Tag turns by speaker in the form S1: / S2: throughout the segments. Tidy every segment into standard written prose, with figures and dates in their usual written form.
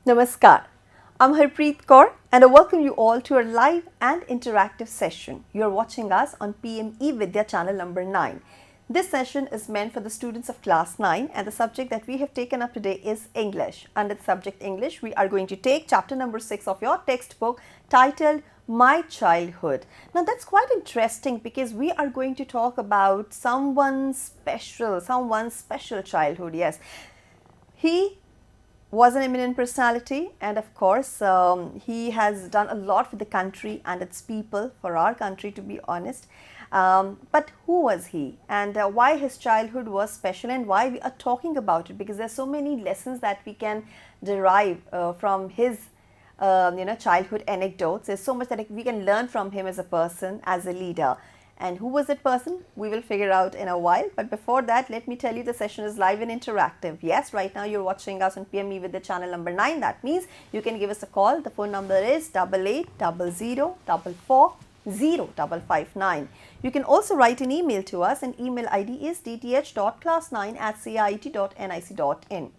S1: Namaskar. I'm Harpreet Kaur and I welcome you all to our live and interactive session. You're watching us on PM eVidya channel number 9. This session is meant for the students of class 9 and the subject that we have taken up today is English. Under the subject English, we are going to take chapter number 6 of your textbook titled My Childhood. Now that's quite interesting because we are going to talk about someone's special childhood. Yes, he was an eminent personality and of course he has done a lot for the country and its people, for our country to be honest. But who was he and why his childhood was special and why we are talking about it, because there's so many lessons that we can derive from his childhood anecdotes. There's so much that we can learn from him as a person, as a leader. And who was that person? We will figure out in a while. But before that, let me tell you the session is live and interactive. Yes, right now you're watching us on PME with the channel number 9. That means you can give us a call. The phone number is 8800440559. You can also write an email to us, and email ID is dth.class9@ceit.nic.in.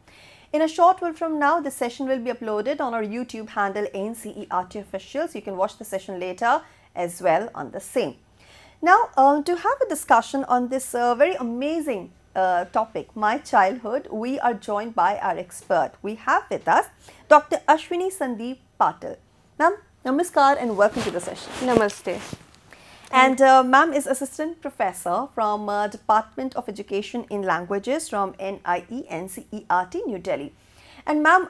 S1: In a short while from now, the session will be uploaded on our YouTube handle NCERT Official. So you can watch the session later as well on the same. Now, to have a discussion on this very amazing topic, my childhood, we are joined by our expert. We have with us Dr. Ashwini Sandip Patil. Ma'am, namaskar and welcome to the session.
S2: Namaste.
S1: And ma'am is assistant professor from Department of Education in Languages from NCERT, New Delhi. And ma'am,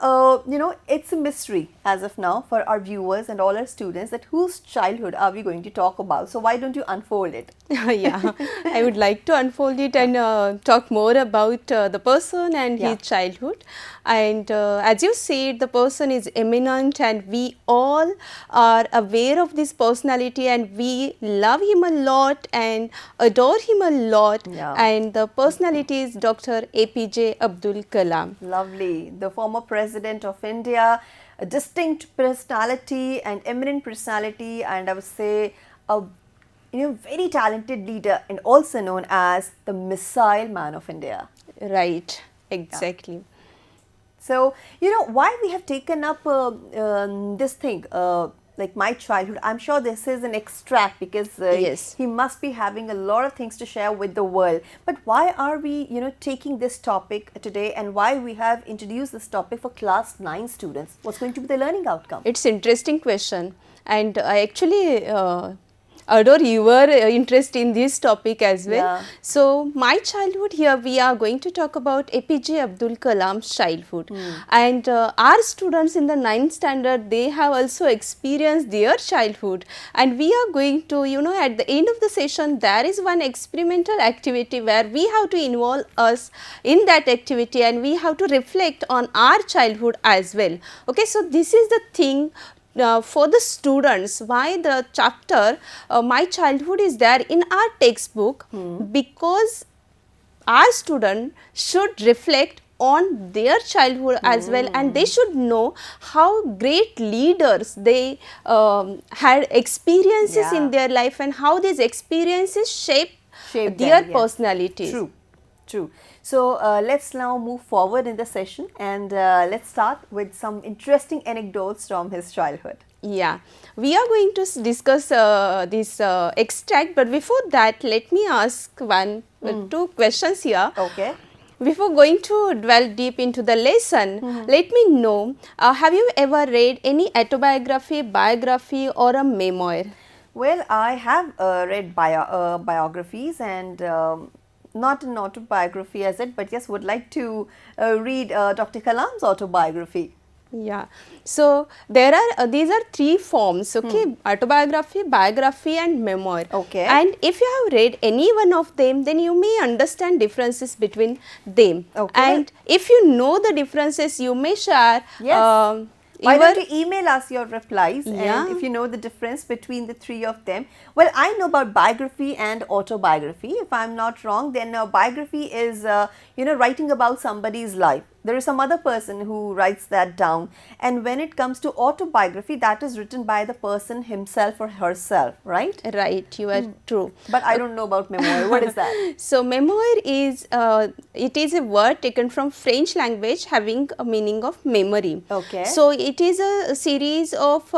S1: it's a mystery as of now for our viewers and all our students that whose childhood are we going to talk about. So why don't you unfold it?
S2: Yeah, I would like to unfold it and talk more about the person and his childhood. And as you said, the person is eminent and we all are aware of this personality and we love him a lot and adore him a lot.
S1: Yeah.
S2: And the personality is Dr. APJ Abdul Kalam.
S1: Lovely. The former president of India, a distinct personality and eminent personality, and I would say a very talented leader and also known as the missile man of India.
S2: Right, exactly.
S1: Yeah. So, why we have taken up this thing, like my childhood, I'm sure this is an extract because
S2: Yes.
S1: he must be having a lot of things to share with the world. But why are we, taking this topic today and why we have introduced this topic for class 9 students? What's going to be the learning outcome?
S2: It's interesting question and I actually adore your interest in this topic as well.
S1: Yeah.
S2: So, my childhood, here we are going to talk about APJ Abdul Kalam's childhood. And our students in the 9th standard, they have also experienced their childhood. And we are going to, at the end of the session, there is one experimental activity where we have to involve us in that activity and we have to reflect on our childhood as well. Okay, so this is the thing for the students, why the chapter My Childhood is there in our textbook, because our student should reflect on their childhood as well and they should know how great leaders they had experiences in their life and how these experiences shape their personalities.
S1: True. So let's now move forward in the session and let's start with some interesting anecdotes from his childhood.
S2: Yeah, we are going to discuss this extract, but before that, let me ask two questions here.
S1: Okay.
S2: Before going to dwell deep into the lesson, let me know, have you ever read any autobiography, biography or a memoir?
S1: Well, I have read biographies and not an autobiography as it, but yes, would like to read Dr. Kalam's autobiography.
S2: Yeah, so there are these are 3 forms, okay, autobiography, biography and memoir.
S1: Okay.
S2: And if you have read any one of them, then you may understand differences between them.
S1: Okay.
S2: And if you know the differences, you may share.
S1: Yes. Why don't you email us your replies and if you know the difference between the 3 of them. Well, I know about biography and autobiography. If I'm not wrong, then biography is, writing about somebody's life. there is some other person who writes that down. And when it comes to autobiography, that is written by the person himself or herself, right?
S2: Right, you are true.
S1: But I don't know about memoir. What is that?
S2: So memoir is it is a word taken from French language having a meaning of memory.
S1: Okay.
S2: So it is a series of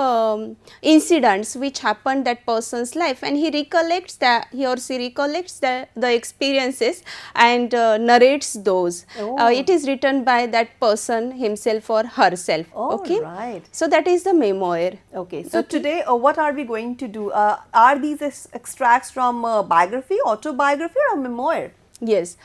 S2: incidents which happened that person's life, and he recollects that he or she recollects the experiences and narrates those.
S1: Oh.
S2: It is written by that person himself or herself.
S1: Oh,
S2: okay.
S1: right.
S2: So that is the memoir.
S1: Okay. So today, what are we going to do? Are these extracts from biography, autobiography, or memoir?
S2: Yes.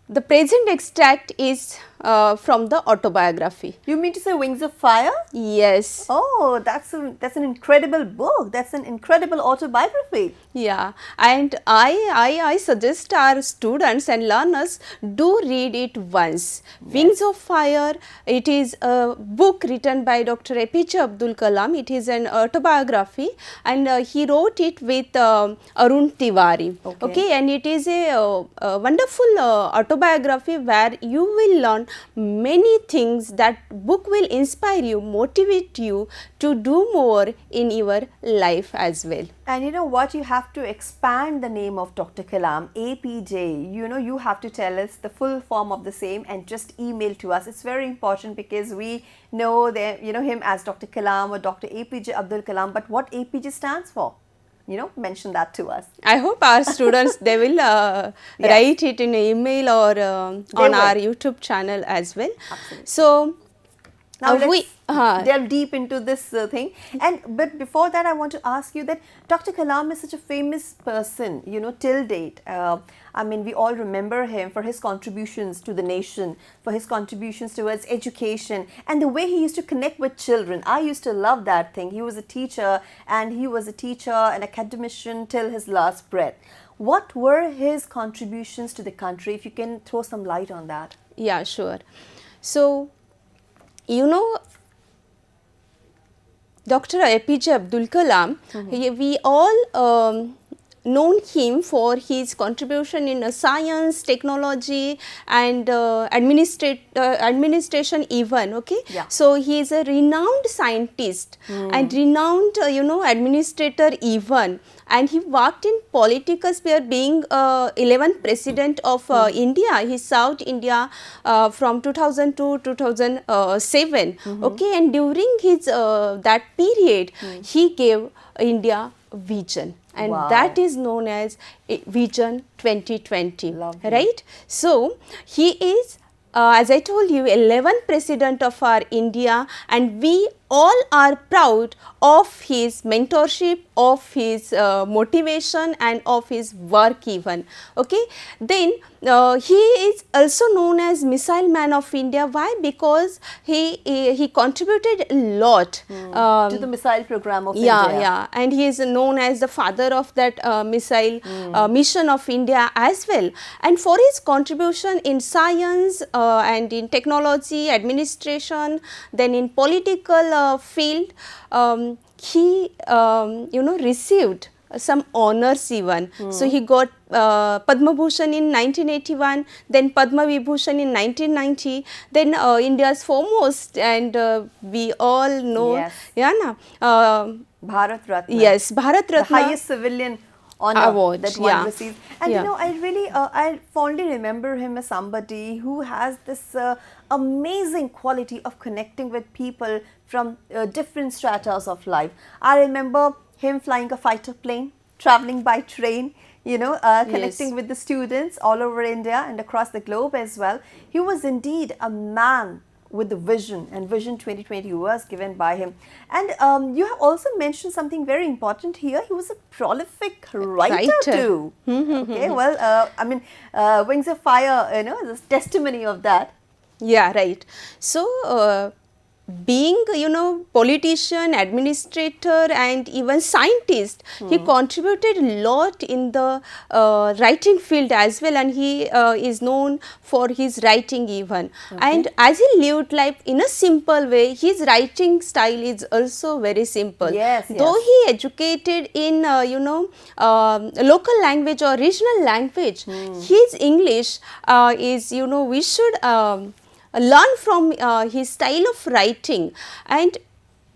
S2: The present extract is from the autobiography.
S1: You mean to say Wings of Fire?
S2: Yes.
S1: Oh, that's an incredible book. That's an incredible autobiography.
S2: Yeah, and I suggest our students and learners do read it once. Yes. Wings of Fire, it is a book written by Dr. APJ Abdul Kalam. It is an autobiography, and he wrote it with Arun Tiwari. Okay, and it is a wonderful autobiography where you will learn many things. That book will inspire you, motivate you to do more in your life as well.
S1: And you know what, you have to expand the name of Dr. Kalam, APJ. You know, you have to tell us the full form of the same and just email to us. It's very important because we know that, you know, him as Dr. Kalam or Dr. APJ Abdul Kalam, but what APJ stands for? You know, mention that to us.
S2: I hope our students, they will
S1: yes.
S2: write it in an email or on our YouTube channel as well.
S1: Absolutely.
S2: So
S1: now let's delve deep into this thing. But before that, I want to ask you that Dr. Kalam is such a famous person, you know, till date. I mean, we all remember him for his contributions to the nation, for his contributions towards education, and the way he used to connect with children. I used to love that thing. He was a teacher, and he was a teacher, an academician till his last breath. What were his contributions to the country? If you can throw some light on that.
S2: Yeah, sure. So, you know, Dr. APJ Abdul Kalam, we all known him for his contribution in science, technology, and administration even. Okay.
S1: Yeah.
S2: So he is a renowned scientist and renowned, you know, administrator even. And he worked in political sphere, being 11th president of India. He served India from 2000 to 2007. Okay, and during his that period, he gave India vision, and that is known as Vision 2020.
S1: Lovely.
S2: Right? So he is, as I told you, 11th president of our India, and we all are proud of his mentorship, of his motivation, and of his work even. Okay. Then he is also known as Missile Man of India. Why? Because he contributed a lot
S1: to the missile program of India.
S2: Yeah, and he is known as the father of that missile mission of India as well. And for his contribution in science and in technology, administration, then in political field, he you know, received some honors even. So he got Padma Bhushan in 1981, then Padma Vibhushan in 1990, then India's foremost, and we all know,
S1: yes.
S2: yeah, na,
S1: Bharat Ratna.
S2: yes, Bharat Ratna,
S1: the highest civilian honor
S2: award,
S1: that one
S2: yeah.
S1: receives. And you know, I really, I fondly remember him as somebody who has this amazing quality of connecting with people from different stratas of life. I remember him flying a fighter plane, traveling by train, you know, connecting with the students all over India and across the globe as well. He was indeed a man with the vision, and Vision 2020 was given by him. And you have also mentioned something very important here. He was a prolific writer too. Okay, well, I mean, Wings of Fire, you know, is a testimony of that.
S2: Yeah, right. So, being, you know, politician, administrator, and even scientist, he contributed a lot in the writing field as well, and he is known for his writing even. And as he lived life in a simple way, his writing style is also very simple.
S1: Yes,
S2: Though he educated in you know, local language or regional language, his English is, you know, we should learn from his style of writing. And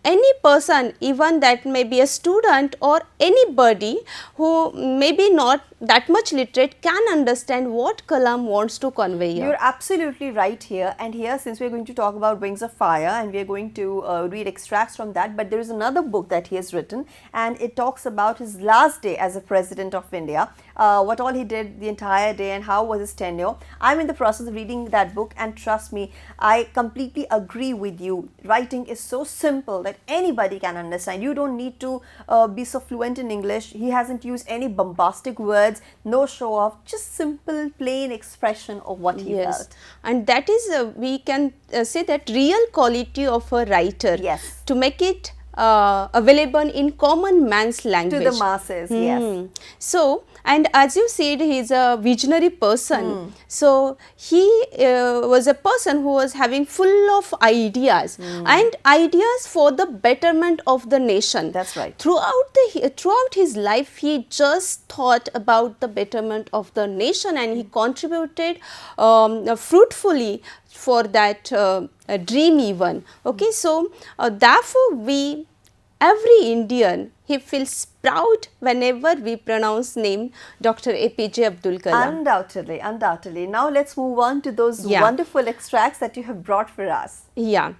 S2: any person, even that may be a student or anybody who may be not that much literate, can understand what Kalam wants to convey here.
S1: You're absolutely right here. And here, since we're going to talk about Wings of Fire, and we're going to read extracts from that, but there is another book that he has written, and it talks about his last day as a president of India, what all he did the entire day and how was his tenure. I'm in the process of reading that book, and trust me, I completely agree with you. Writing is so simple that anybody can understand. You don't need to be so fluent in English. He hasn't used any bombastic words, no show off, just simple plain expression of what he felt.
S2: And that is we can say that real quality of a writer,
S1: Yes.
S2: to make it available in common man's language
S1: To the masses, yes.
S2: So, and as you said, he is a visionary person. So he was a person who was having full of ideas and ideas for the betterment of the nation.
S1: That's right.
S2: Throughout his life, he just thought about the betterment of the nation, and he contributed fruitfully for that dream even. Okay, so therefore every Indian, he feels proud whenever we pronounce name Dr. APJ Abdul Kalam.
S1: Undoubtedly, undoubtedly. Now let's move on to those wonderful extracts that you have brought for us.
S2: Yeah.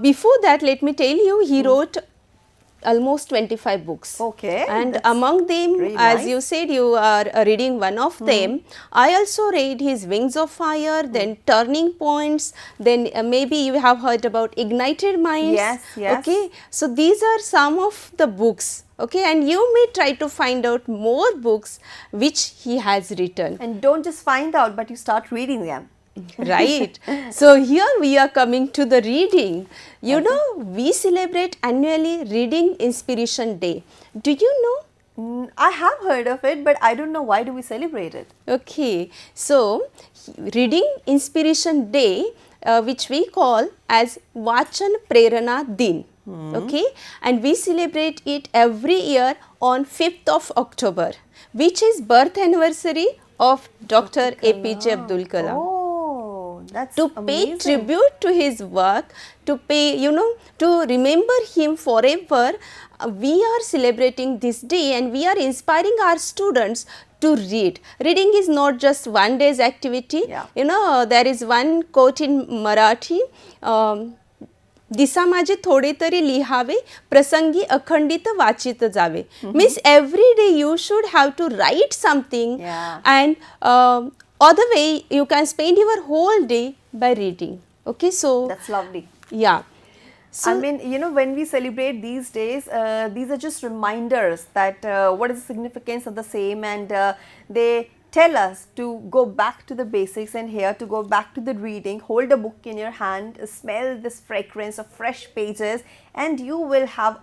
S2: Before that, let me tell you, he wrote almost 25 books.
S1: Okay.
S2: And among them,
S1: really
S2: as
S1: nice.
S2: you said, you are reading one of them. I also read his Wings of Fire, then Turning Points, then maybe you have heard about Ignited Minds.
S1: Yes, yes.
S2: Okay. So these are some of the books. Okay, and you may try to find out more books which he has written.
S1: And don't just find out, but you start reading them.
S2: Right. So here we are coming to the reading. You know, we celebrate annually Reading Inspiration Day. Do you know?
S1: I have heard of it, but I don't know why do we celebrate it.
S2: Okay. So, Reading Inspiration Day, which we call as Vachan Prerana Din. Okay, and we celebrate it every year on 5th of October, which is birth anniversary of Dr. APJ Abdul Kalam.
S1: Oh, that's
S2: To
S1: amazing.
S2: pay tribute to his work, to pay, to remember him forever, we are celebrating this day, and we are inspiring our students to read. Reading is not just one day's activity.
S1: Yeah.
S2: There is one quote in Marathi, दिसा माझे थोडे तरी लिहावे, प्रसंगी अखंडित वाचित जावे. Means every day you should have to write something, and other way you can spend your whole day by reading. Okay, so
S1: That's lovely.
S2: yeah. So,
S1: I mean, when we celebrate these days, these are just reminders that what is the significance of the same, and they tell us to go back to the basics, and here to go back to the reading. Hold a book in your hand, smell this fragrance of fresh pages, and you will have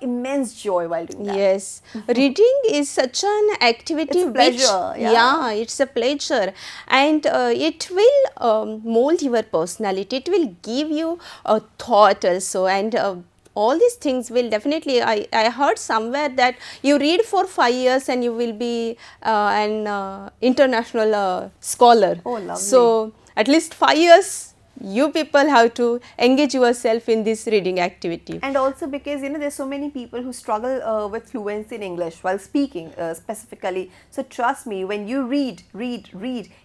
S1: immense joy while doing that.
S2: yes, reading is such an activity
S1: It's a pleasure,
S2: which, it's a pleasure, and it will mold your personality. It will give you a thought also, and all these things will definitely, I heard somewhere that you read for 5 years and you will be an international scholar.
S1: Oh, lovely.
S2: So, at least 5 years you people have to engage yourself in this reading activity.
S1: And also because there's so many people who struggle with fluency in English while speaking specifically. So trust me, when you read,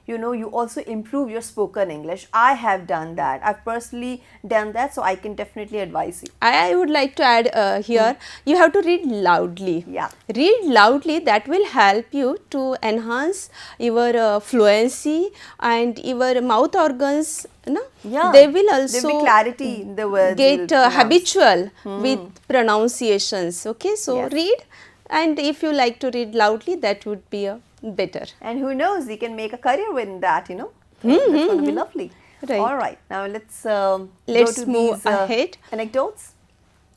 S1: you also improve your spoken English. I have done that. I've personally done that, so I can definitely advise you.
S2: I would like to add here, you have to read loudly.
S1: Yeah.
S2: Read loudly, that will help you to enhance your fluency and your mouth organs.
S1: Yeah.
S2: They will also
S1: There'll be clarity in the words.
S2: get habitual with pronunciations. Okay, so
S1: Yes.
S2: read, and if you like to read loudly, that would be better.
S1: And who knows, you can make a career with that, That's going to be lovely.
S2: Right.
S1: All right. Now let's go to
S2: move
S1: these
S2: ahead.
S1: anecdotes.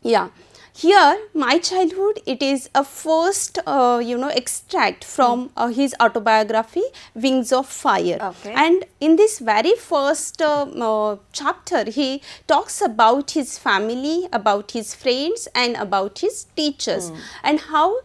S2: Yeah. Here, My Childhood, it is a first, extract from his autobiography, Wings of Fire.
S1: Okay.
S2: And in this very first chapter, he talks about his family, about his friends, and about his teachers, and how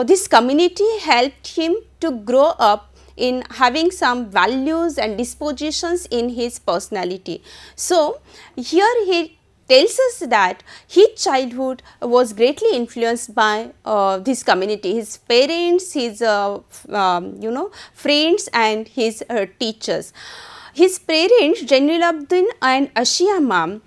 S2: this community helped him to grow up in having some values and dispositions in his personality. So, here he tells us that his childhood was greatly influenced by this community, his parents, his friends and his teachers. His parents, Jainuddin and Ashia Ma'am,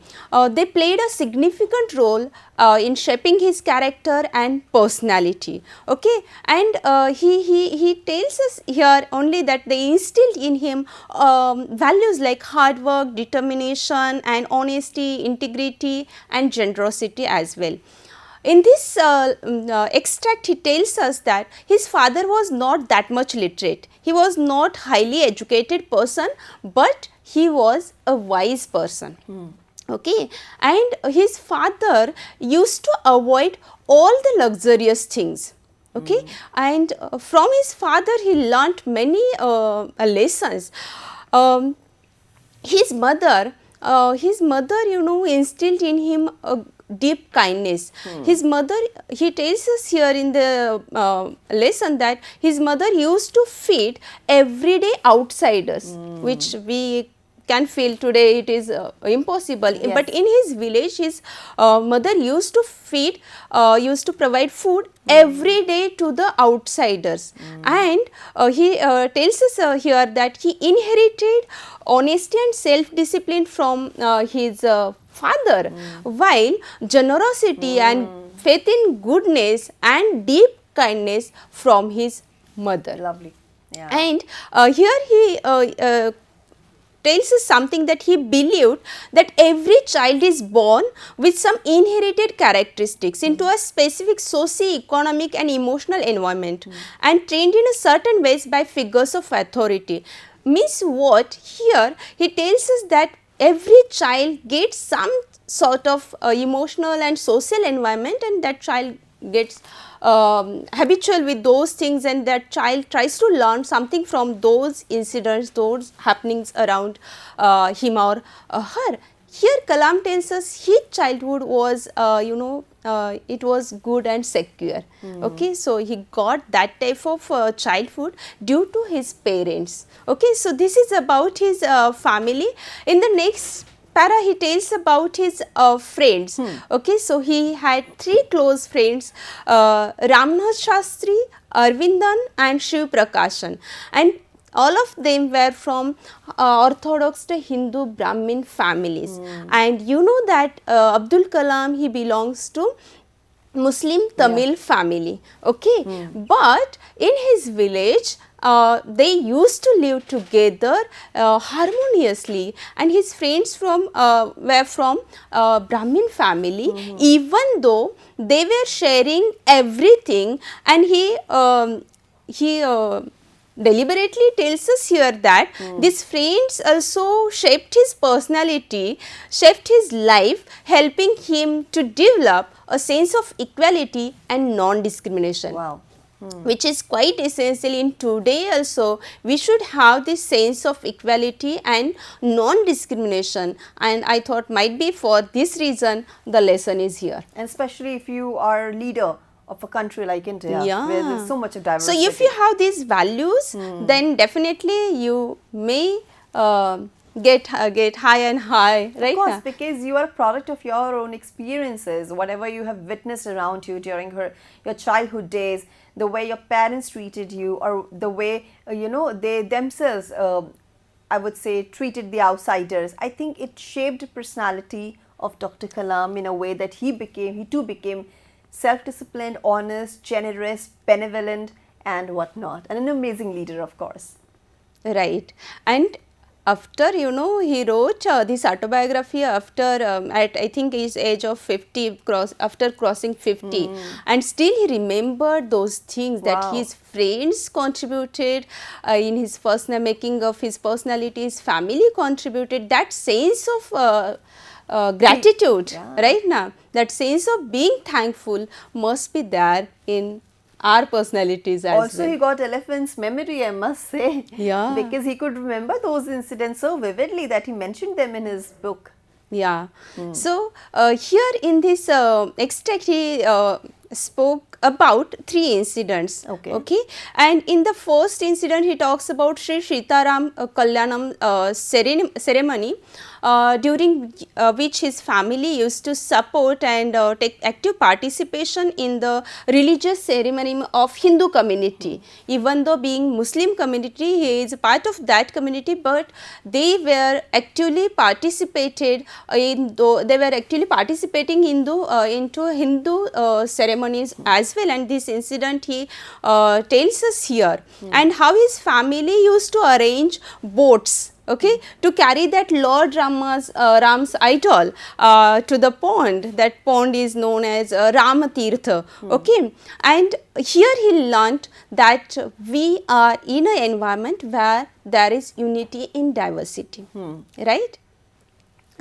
S2: they played a significant role in shaping his character and personality. Okay, and he tells us here only that they instilled in him values like hard work, determination, and honesty, integrity, and generosity as well. In this extract, he tells us that his father was not that much literate. He was not highly educated person, but he was a wise person. Okay, and his father used to avoid all the luxurious things. Okay, and from his father he learnt many lessons. His mother, instilled in him a deep kindness. His mother, he tells us here in the lesson that his mother used to feed everyday outsiders, which we can feel today it is impossible. Yes. But in his village, his mother used to feed, used to provide food every day to the outsiders. And he tells us here that he inherited honesty and self-discipline from his father, while generosity and faith in goodness and deep kindness from his mother.
S1: Lovely. Yeah.
S2: And here he tells us something, that he believed that every child is born with some inherited characteristics into a specific socio-economic and emotional environment and trained in a certain ways by figures of authority. Means what? Here he tells us that every child gets some sort of emotional and social environment, and that child gets habitual with those things, and that child tries to learn something from those incidents, those happenings around him or her. Here Kalam tells us his childhood was it was good and secure. Okay, so he got that type of childhood due to his parents. Okay, so this is about his family. In the next para he tells about his friends. Okay, so he had 3 close friends, Ramnath Shastri, Arvindan and Shiv Prakashan, and all of them were from orthodox to Hindu Brahmin families. And you know that Abdul Kalam, he belongs to Muslim Tamil family. Okay, but in his village they used to live together harmoniously, and his friends were from Brahmin family, even though they were sharing everything. And he deliberately tells us here that these friends also shaped his personality, shaped his life, helping him to develop a sense of equality and non-discrimination.
S1: Wow.
S2: Which is quite essential in today also. We should have this sense of equality and non-discrimination, and I thought might be for this reason the lesson is here.
S1: And especially if you are a leader of a country like India, where there's so much of diversity.
S2: So if you have these values, then definitely you may get high and high, right?
S1: Of course, because you are a product of your own experiences, whatever you have witnessed around you during your childhood days, the way your parents treated you, or the way they themselves, I would say, treated the outsiders. I think it shaped the personality of Dr. Kalam in a way that he too became self-disciplined, honest, generous, benevolent and whatnot, and an amazing leader, of course.
S2: Right. And after he wrote this autobiography after at I think his age of 50, after crossing 50, and still he remembered those things that his friends contributed in his personal making of his personality, his family contributed. That sense of gratitude, right now, that sense of being thankful must be there in our personalities as
S1: also
S2: well.
S1: He got elephant's memory, I must say, because he could remember those incidents so vividly that he mentioned them in his book.
S2: So here in this extract he spoke about 3 incidents.
S1: Okay.
S2: And in the first incident, he talks about Sri Sitaram Kalyanam ceremony, during which his family used to support and take active participation in the religious ceremony of Hindu community. Even though being Muslim community, he is a part of that community, but they were actively participated into Hindu ceremonies as well. And this incident he tells us here, and how his family used to arrange boats, okay, to carry that Lord Ram's idol to the pond. That pond is known as Ramatirtha, okay. And here he learnt that we are in an environment where there is unity in diversity, right?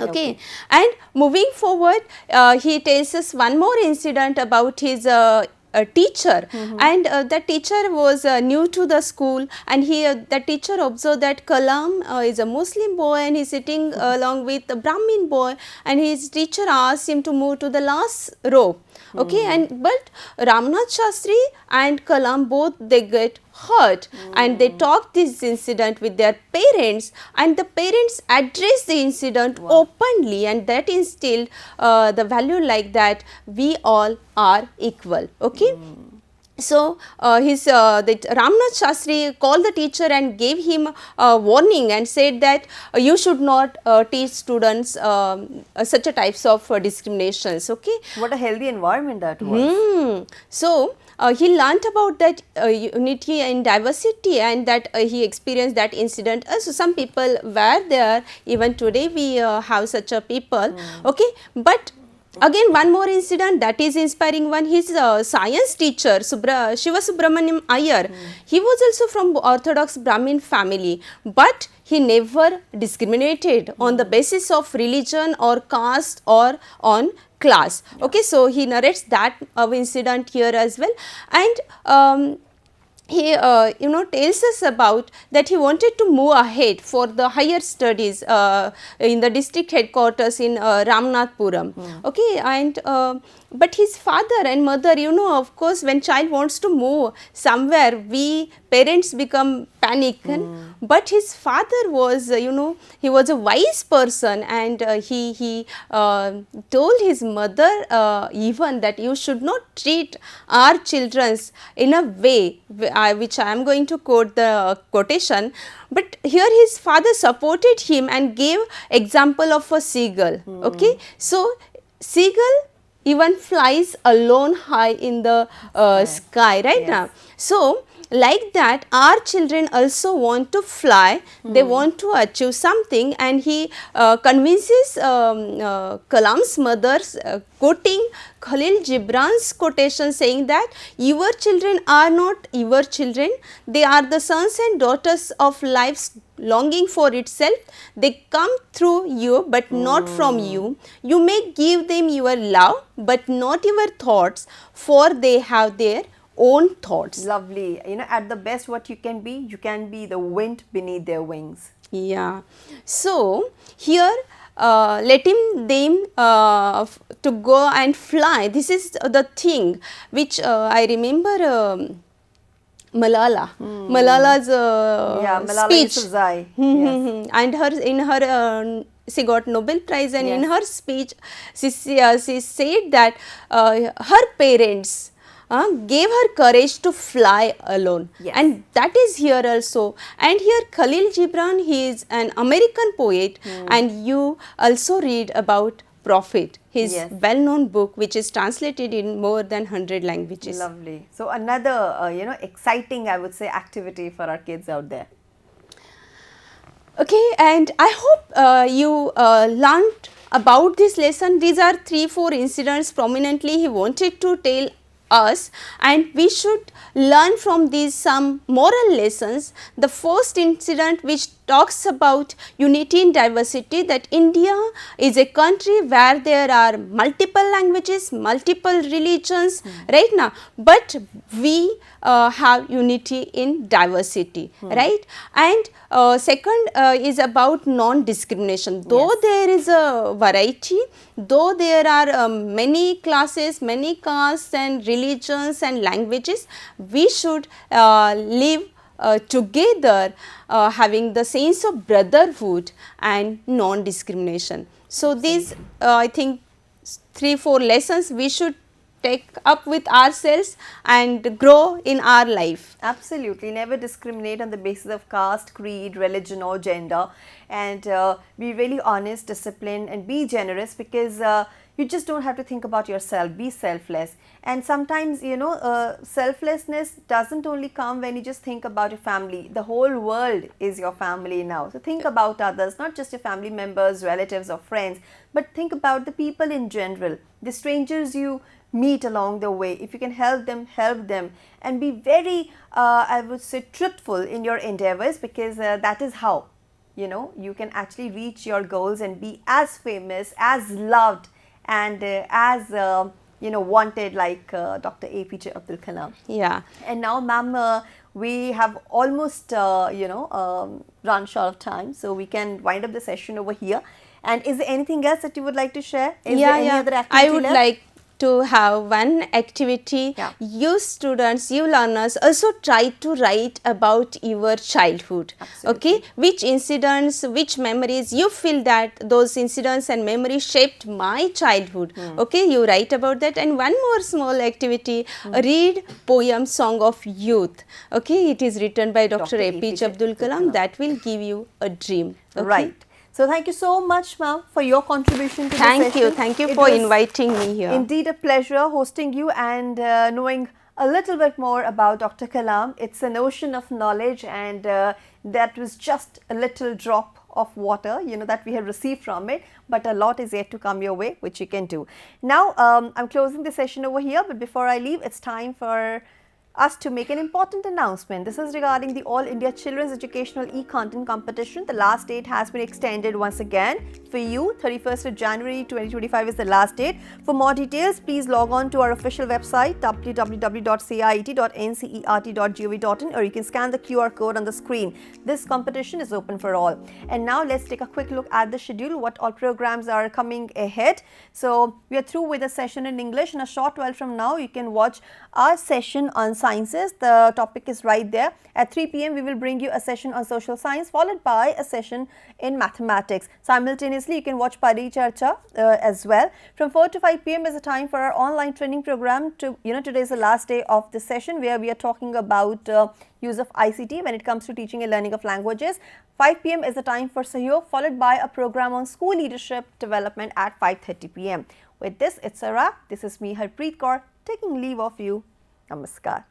S2: Okay. And moving forward, he tells us one more incident about his a teacher, and that teacher was new to the school, and the teacher observed that Kalam is a Muslim boy and he is sitting along with a Brahmin boy, and his teacher asked him to move to the last row. Okay, and but Ramnath Shastri and Kalam both, they get hurt, and they talk this incident with their parents, and the parents address the incident openly, and that instilled the value like that we all are equal. Okay. So, the Ramnath Shastri called the teacher and gave him a warning and said that you should not teach students such a types of discriminations. Okay.
S1: What a healthy environment that was.
S2: So, he learnt about that unity and diversity, and that he experienced that incident. So, some people were there, even today we have such a people. Okay. But again, one more incident that is inspiring one. His science teacher Shiva Subramaniam Iyer, he was also from Orthodox Brahmin family, but he never discriminated on the basis of religion or caste or on class. Okay, so he narrates that incident here as well, and he tells us about that he wanted to move ahead for the higher studies in the district headquarters in Ramnathpuram. Okay, and but his father and mother, of course, when child wants to move somewhere, we parents become panic. But his father was, he was a wise person, and he told his mother even that you should not treat our children in a way which I am going to quote the quotation. But here his father supported him and gave example of a seagull. Okay, so seagull even flies alone high in the sky, right? Now. So, like that, our children also want to fly, they want to achieve something, and he convinces Kalam's mother, quoting Khalil Gibran's quotation, saying that your children are not your children, they are the sons and daughters of life's longing for itself. They come through you but not from you. You may give them your love but not your thoughts, for they have their own thoughts.
S1: Lovely. At the best what you can be the wind beneath their wings.
S2: Yeah. So, here letting them to go and fly, this is the thing which I remember Malala's speech.
S1: Yes.
S2: And in her she got Nobel Prize, and in her speech she said that her parents gave her courage to fly alone, and that is here also. And here Khalil Gibran, he is an American poet, and you also read about Prophet, his well-known book, which is translated in more than 100 languages.
S1: Lovely. So, another exciting, I would say, activity for our kids out there.
S2: Okay, and I hope you learned about this lesson. These are 3-4 incidents prominently he wanted to tell us, and we should learn from these some moral lessons. The first incident, which talks about unity in diversity, that India is a country where there are multiple languages, multiple religions, right now, but we have unity in diversity, right? And second is about non-discrimination. Though there is a variety, though there are many classes, many castes and religions and languages, we should live together, having the sense of brotherhood and non-discrimination. So these I think 3-4 lessons we should take up with ourselves and grow in our life.
S1: Absolutely, never discriminate on the basis of caste, creed, religion or gender, and be really honest, disciplined and be generous, because you just don't have to think about yourself. Be selfless. And sometimes, you know, selflessness doesn't only come when you just think about your family. The whole world is your family now. So think about others, not just your family members, relatives or friends, but think about the people in general, the strangers you meet along the way. If you can help them, and be very I would say truthful in your endeavors, because that is how, you know, you can actually reach your goals and be as famous, as loved and as you know, wanted, like Dr. APJ Abdul Kalam.
S2: Yeah.
S1: And now, ma'am, we have almost you know, run short of time, so we can wind up the session over here. And is there anything else that you would like to share? Is there any other activity
S2: I would
S1: left?
S2: like to have one activity. You students, you learners also try to write about your childhood.
S1: Absolutely.
S2: Okay, which incidents, which memories you feel that those incidents and memories shaped my childhood. Okay, you write about that. And one more small activity, read poem Song of Youth. Okay, it is written by Dr. APJ Abdul Kalam. That will give you a dream. Okay?
S1: Right. So thank you so much, ma'am, for your contribution to the session.
S2: Thank you for inviting me here.
S1: Indeed a pleasure hosting you and knowing a little bit more about Dr. Kalam. It's an ocean of knowledge, and that was just a little drop of water, you know, that we have received from it, but a lot is yet to come your way, which you can do. Now, I'm closing the session over here, but before I leave, it's time for us to make an important announcement. This is regarding the All India Children's Educational E-Content Competition. The last date has been extended once again for you. 31st of January 2025 is the last date. For more details, please log on to our official website www.cit.ncert.gov.in, or you can scan the QR code on the screen. This competition is open for all. And now let's take a quick look at the schedule, what all programs are coming ahead. So we are through with the session in English. In a short while from now, you can watch our session on sciences. The topic is right there. At 3 p.m. we will bring you a session on social science, followed by a session in mathematics. Simultaneously, you can watch Charcha as well. From 4 to 5 p.m. is the time for our online training program. Today is the last day of the session, where we are talking about use of ICT when it comes to teaching and learning of languages. 5 p.m. is the time for Sahyog, followed by a program on school leadership development at 5:30 p.m. With this, it's a wrap. This is me, Harpreet Kaur, taking leave of you. Namaskar.